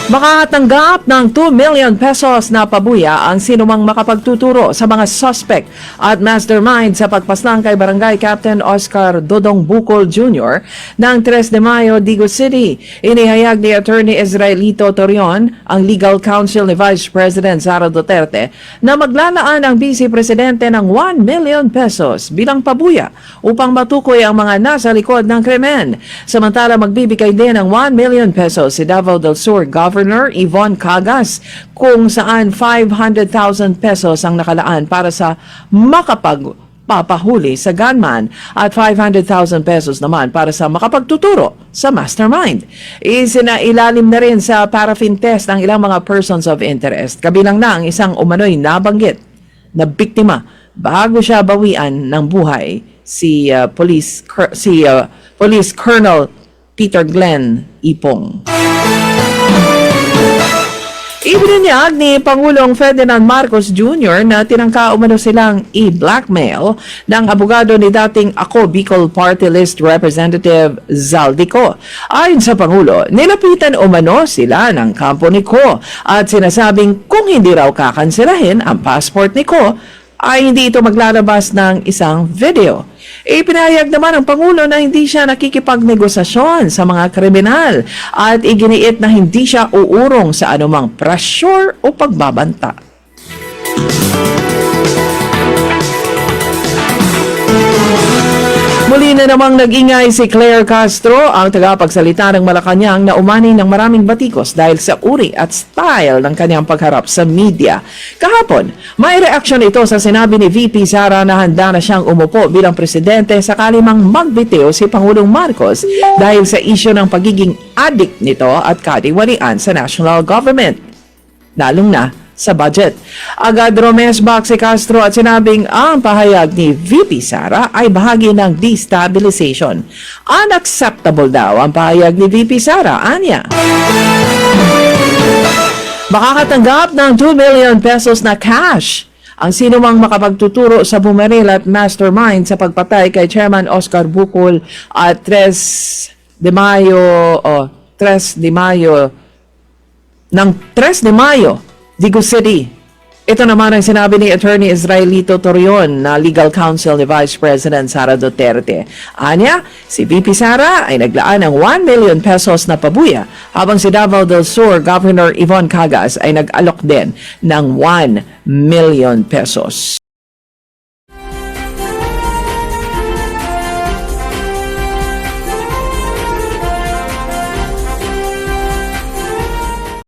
Makatanggap ng 2 million pesos na pabuya ang sinumang makapagtuturo sa mga suspect at mastermind sa pagpaslang kay Barangay Captain Oscar Dodong Bukol Jr. ng 3 de Mayo, Digo City. Inihayag ni Attorney Israelito Torion, ang legal counsel ni Vice President Sara Duterte, na maglalaan ang Vice Presidente ng 1 million pesos bilang pabuya upang matukoy ang mga nasa likod ng krimen. Samantala, magbibigay din ng 1 million pesos si Davao del Sur Governor Yvonne Cagas, kung saan 500,000 pesos ang nakalaan para sa makapagpapahuli sa gunman at 500,000 pesos naman para sa makapagtuturo sa mastermind. Isinailalim na rin sa paraffin test ang ilang mga persons of interest, kabilang na ang isang umano'y nabanggit na biktima bago siya bawian ng buhay, si Police Colonel Peter Glenn Ipong. Ibinunyag ni Pangulong Ferdinand Marcos Jr. na tinangka umano silang i-blackmail ng abogado ni dating Ako Bicol Party List Representative Zaldico. Ayon sa Pangulo, nilapitan umano sila ng kampo ni Ko at sinasabing kung hindi raw kakanselahin ang passport ni Ko, ay hindi ito maglalabas ng isang video. Ipinahayag naman ng Pangulo na hindi siya nakikipagnegosasyon sa mga kriminal at iginiit na hindi siya uurong sa anumang pressure o pagbabanta. Muli na namang nag-ingay si Claire Castro, ang tagapagsalita ng Malacanang, na umani ng maraming batikos dahil sa uri at style ng kanyang pagharap sa media. Kahapon, may reaksyon ito sa sinabi ni VP Sara na handa na siyang umupo bilang presidente sakali mang magbitiw si Pangulong Marcos dahil sa isyu ng pagiging addict nito at katiwalian sa national government, lalong na sa budget. Agad rumesbak si Castro at sinabing ang pahayag ni VP Sara ay bahagi ng destabilization. Unacceptable daw ang pahayag ni VP Sara, anya. Makakatanggap ng 2 million pesos na cash ang sinumang makapagtuturo sa bumaril at mastermind sa pagpatay kay Chairman Oscar Bukol at 3 de Mayo, Digo City. Ito naman ang sinabi ni Attorney Israelito Torion, na legal counsel ni Vice President Sara Duterte. Anya, si VP Sara ay naglaan ng 1 million pesos na pabuya, habang si Davao del Sur Governor Yvonne Cagas ay nag-alok din ng 1 million pesos.